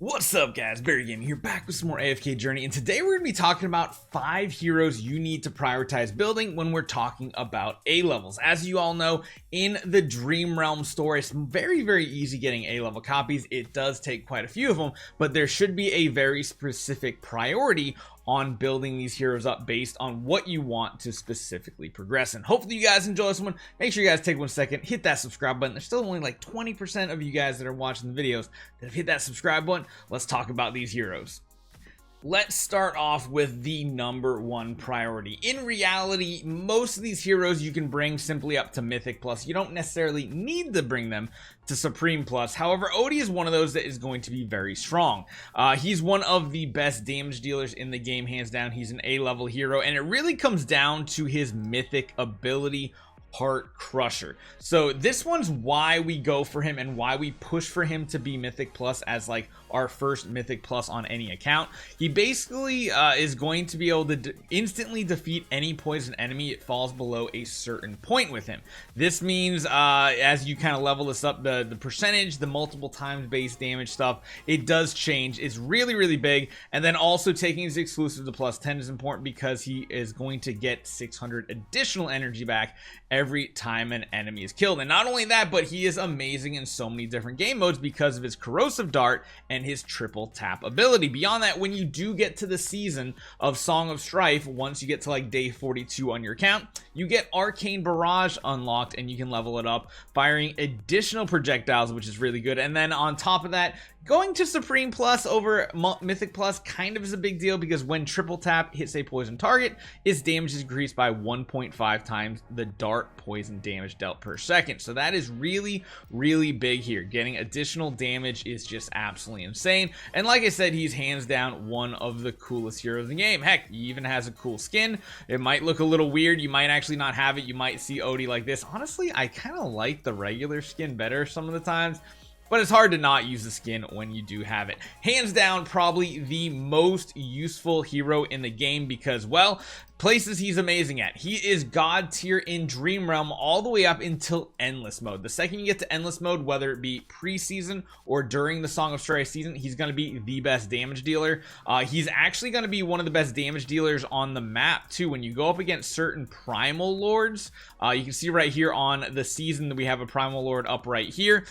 What's up guys, Barry Gaming here, back with some more AFK Journey, and today we're going to be talking about 5 heroes you need to prioritize building when we're talking about A levels. As you all know, in the Dream Realm store, it's very easy getting A level copies. It does take quite a few of them, but there should be a very specific priority on building these heroes up based on what you want to specifically progress. And hopefully you guys enjoy this one. Make sure you guys take 1 second, hit that subscribe button. There's still only like 20% of you guys that are watching the videos that have hit that subscribe button. Let's talk about these heroes. Let's start off with the #1 priority. In reality, most of these heroes you can bring simply up to Mythic Plus. You don't necessarily need to bring them to Supreme Plus. However, Odie is one of those that is going to be very strong. He's one of the best damage dealers in the game, hands down. He's an A level hero, and it really comes down to his mythic ability, Heart Crusher. So this one's why we go for him and why we push for him to be Mythic Plus as like our first Mythic Plus on any account. He basically is going to be able to instantly defeat any poison enemy it falls below a certain point with him. This means as you kind of level this up, the percentage, the multiple times base damage stuff, it does change. It's really big. And then also taking his exclusive to +10 is important because he is going to get 600 additional energy back every time an enemy is killed. And not only that, but he is amazing in so many different game modes because of his corrosive dart and his triple tap ability. Beyond that, when you do get to the season of Song of Strife, once you get to like day 42 on your account, you get Arcane Barrage unlocked and you can level it up, firing additional projectiles, which is really good. And then on top of that, going to Supreme Plus over Mythic Plus kind of is a big deal because when triple tap hits a poison target, its damage is increased by 1.5 times the dart poison damage dealt per second. So that is really big here. Getting additional damage is just absolutely insane. And like I said, he's hands down one of the coolest heroes in the game. Heck, he even has a cool skin. It might look a little weird. You might actually not have it. You might see Odie like this. Honestly, I kind of like the regular skin better some of the times, but it's hard to not use the skin when you do have it. Hands down, probably the most useful hero in the game because, well, places he's amazing at. He is god tier in Dream Realm all the way up until Endless Mode. The second you get to Endless Mode, whether it be preseason or during the Song of Strife season, he's going to be the best damage dealer. He's actually going to be one of the best damage dealers on the map too. When you go up against certain Primal Lords, you can see right here on the season that we have a Primal Lord up right here.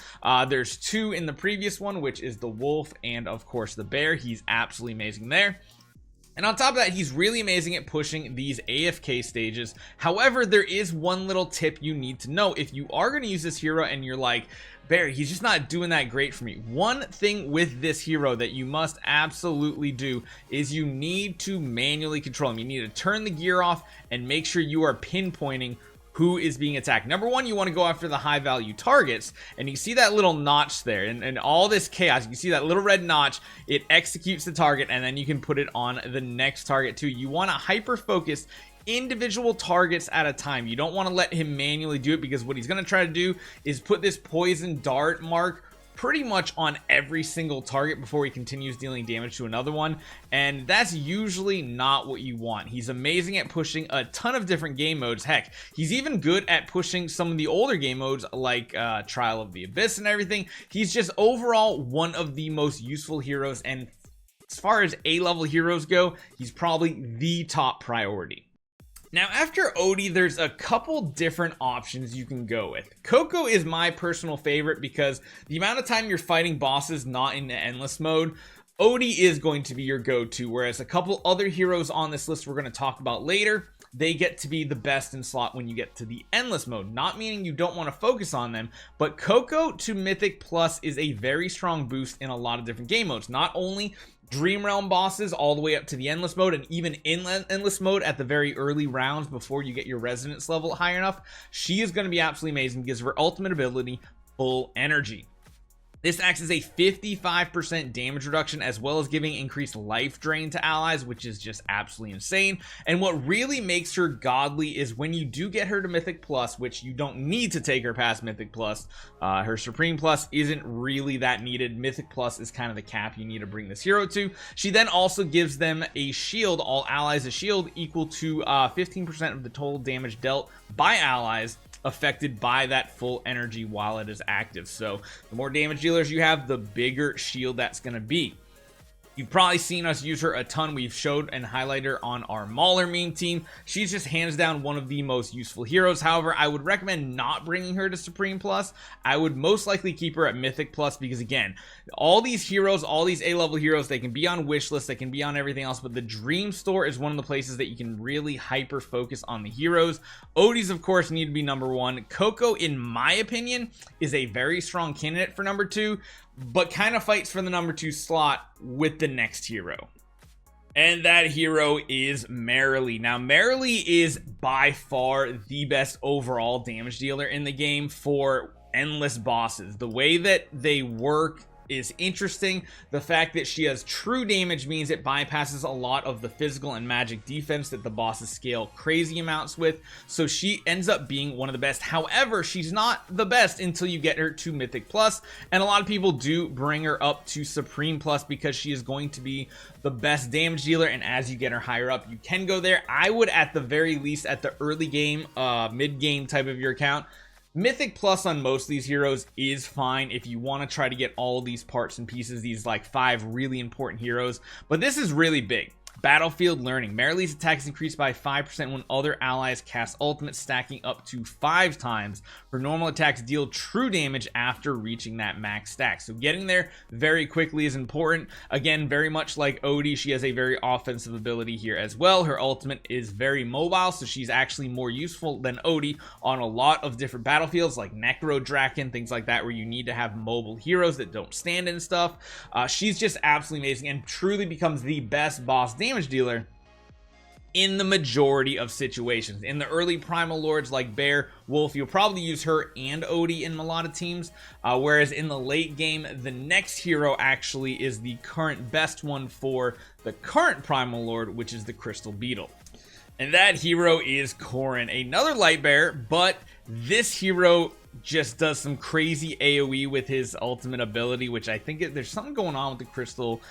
There's 2 in the previous one, which is the Wolf and of course the Bear. He's absolutely amazing there. And on top of that, he's really amazing at pushing these AFK stages. However, there is one little tip you need to know. If you are going to use this hero and you're like, Barry, he's just not doing that great for me. One thing with this hero that you must absolutely do is you need to manually control him. You need to turn the gear off and make sure you are pinpointing who is being attacked. #1, you want to go after the high value targets, and you see that little notch there and all this chaos. You can see that little red notch. It executes the target and then you can put it on the next target too. You want to hyper focus individual targets at a time. You don't want to let him manually do it because what he's going to try to do is put this poison dart mark pretty much on every single target before he continues dealing damage to another one, and that's usually not what you want. He's amazing at pushing a ton of different game modes. Heck, he's even good at pushing some of the older game modes like Trial of the Abyss and everything. He's just overall one of the most useful heroes, and as far as A level heroes go, he's probably the top priority. Now, after Odie, there's a couple different options you can go with. Koko is my personal favorite because the amount of time you're fighting bosses not in the endless mode, Odie is going to be your go-to, whereas a couple other heroes on this list we're going to talk about later, they get to be the best in slot when you get to the endless mode. Not meaning you don't want to focus on them, but Koko to Mythic Plus is a very strong boost in a lot of different game modes. Not only Dream Realm bosses all the way up to the endless mode, and even in endless mode at the very early rounds before you get your resonance level high enough, she is going to be absolutely amazing because of her ultimate ability, Full Energy. This acts as a 55% damage reduction as well as giving increased life drain to allies, which is just absolutely insane. And what really makes her godly is when you do get her to Mythic Plus, which you don't need to take her past Mythic Plus. Her Supreme Plus isn't really that needed. Mythic Plus is kind of the cap you need to bring this hero to. She then also gives them a shield, all allies a shield equal to 15% of the total damage dealt by allies affected by that full energy while it is active. So the more damage dealers you have, the bigger shield that's going to be. You've probably seen us use her a ton. We've showed and highlighted her on our Mauler meme team. She's just hands down one of the most useful heroes. However, I would recommend not bringing her to Supreme Plus. I would most likely keep her at Mythic Plus because, again, all these heroes, all these A-level heroes, they can be on wish lists, they can be on everything else, but the Dream Store is one of the places that you can really hyper focus on the heroes. Odies, of course, need to be number 1. Koko, in my opinion, is a very strong candidate for number 2, but kind of fights for the number 2 slot with the next hero. And that hero is Marilee. Now, Marilee is by far the best overall damage dealer in the game for endless bosses. The way that they work is interesting. The fact that she has true damage means it bypasses a lot of the physical and magic defense that the bosses scale crazy amounts with, so she ends up being one of the best. However, she's not the best until you get her to Mythic Plus, and a lot of people do bring her up to Supreme Plus because she is going to be the best damage dealer, and as you get her higher up, you can go there. I would, at the very least, at the early game, mid game type of your account, Mythic Plus on most of these heroes is fine if you want to try to get all these parts and pieces, these like 5 really important heroes, but this is really big. Battlefield learning. Marilee's attack is increased by 5% when other allies cast ultimates, stacking up to 5 times. Her normal attacks deal true damage after reaching that max stack. So getting there very quickly is important. Again, very much like Odie, she has a very offensive ability here as well. Her ultimate is very mobile, so she's actually more useful than Odie on a lot of different battlefields like Necro Draken, things like that, where you need to have mobile heroes that don't stand and stuff. She's just absolutely amazing and truly becomes the best boss damage dealer in the majority of situations. In the early primal lords like Bear, Wolf, you'll probably use her and Odie in a lot of teams, whereas in the late game, the next hero actually is the current best one for the current primal lord, which is the Crystal Beetle. And that hero is Corin, another light bear, but this hero just does some crazy AoE with his ultimate ability, which I think there's something going on with the Crystal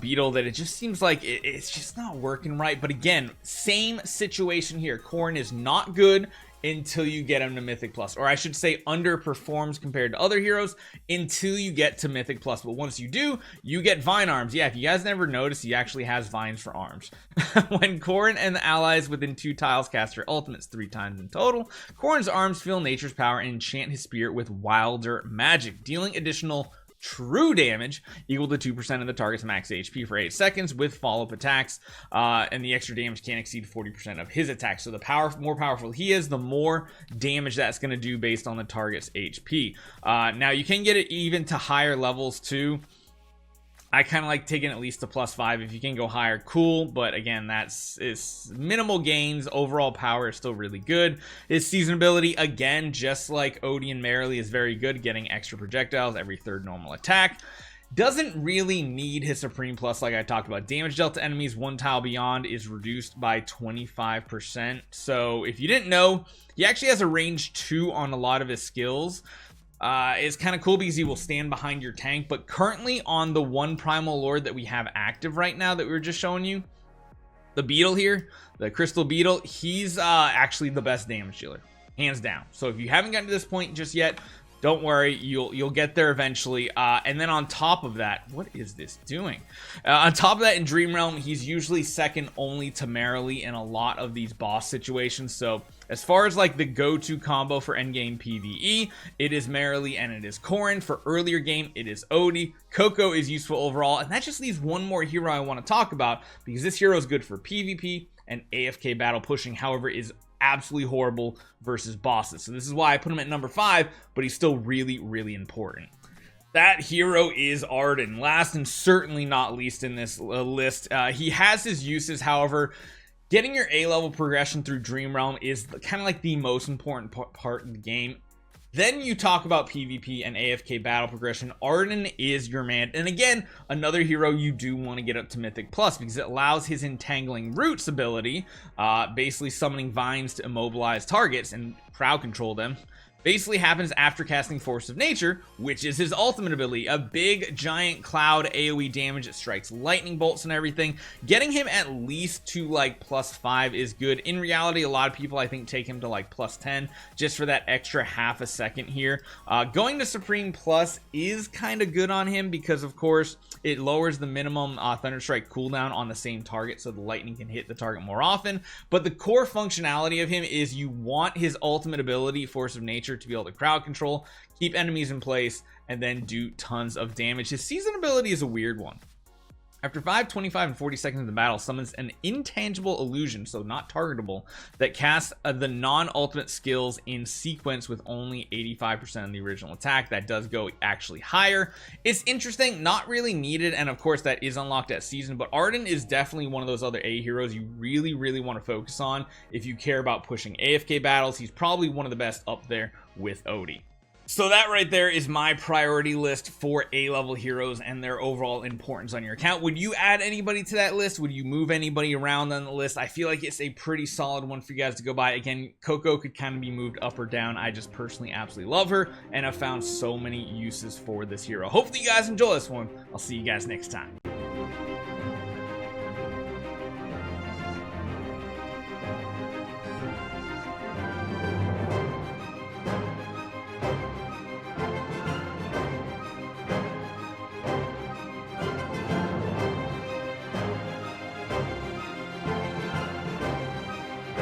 Beetle that it just seems like it's just not working right. But again, same situation here. Corin is not good until you get him to Mythic Plus, or I should say underperforms compared to other heroes until you get to Mythic Plus. But once you do, you get Vine Arms. Yeah, if you guys never noticed, he actually has vines for arms. When Corin and the allies within 2 tiles cast her ultimates 3 times in total, Corin's arms feel nature's power and enchant his spirit with wilder magic, dealing additional true damage equal to 2% of the target's max HP for 8 seconds with follow-up attacks, and the extra damage can't exceed 40% of his attack. So the more powerful he is, the more damage that's going to do based on the target's HP. Now you can get it even to higher levels too. I kind of like taking at least a +5. If you can go higher, cool, but again, it's minimal gains. Overall power is still really good. His season ability, again, just like Odie and Marilee, is very good, getting extra projectiles every 3rd normal attack. Doesn't really need his Supreme Plus like I talked about. Damage dealt to enemies 1 tile beyond is reduced by 25%. So if you didn't know, he actually has a range 2 on a lot of his skills. It's kind of cool because he will stand behind your tank, but currently on the 1 primal lord that we have active right now that we were just showing you, the beetle here, the Crystal Beetle, he's actually the best damage dealer, hands down. So if you haven't gotten to this point just yet, don't worry, you'll get there eventually. And then on top of that, what is this doing? On top of that, in Dream Realm, he's usually second only to Marilee in a lot of these boss situations. So as far as like the go-to combo for endgame PvE, it is Marilee and it is Corin. For earlier game, it is Odie. Koko is useful overall, and that just leaves one more hero I want to talk about because this hero is good for PvP and AFK battle pushing. However, is absolutely horrible versus bosses. So this is why I put him at number 5, but he's still really, really important. That hero is Arden. Last and certainly not least in this list. He has his uses, however, getting your A-level progression through Dream Realm is kind of like the most important part of the game. Then you talk about PvP and AFK battle progression. Arden is your man. And again, another hero you do want to get up to Mythic Plus because it allows his Entangling Roots ability, basically summoning vines to immobilize targets and crowd control them, Basically happens after casting Force of Nature, which is his ultimate ability, a big giant cloud AoE damage that strikes lightning bolts and everything. Getting him at least to like +5 is good. In reality, a lot of people I think take him to like +10 just for that extra half a second here. Going to Supreme Plus is kind of good on him because of course it lowers the minimum Thunderstrike cooldown on the same target, so the lightning can hit the target more often. But the core functionality of him is you want his ultimate ability, Force of Nature, to be able to crowd control, keep enemies in place, and then do tons of damage. His season ability is a weird one. After 5, 25, and 40 seconds of the battle, summons an intangible illusion, so not targetable, that casts the non-ultimate skills in sequence with only 85% of the original attack. That does go actually higher. It's interesting, not really needed, and of course that is unlocked at season, but Arden is definitely one of those other A heroes you really want to focus on if you care about pushing AFK battles. He's probably one of the best up there with Odie. So that right there is my priority list for A-level heroes and their overall importance on your account. Would you add anybody to that list? Would you move anybody around on the list? I feel like it's a pretty solid one for you guys to go by. Again, Koko could kind of be moved up or down. I just personally absolutely love her and have found so many uses for this hero. Hopefully you guys enjoy this one. I'll see you guys next time.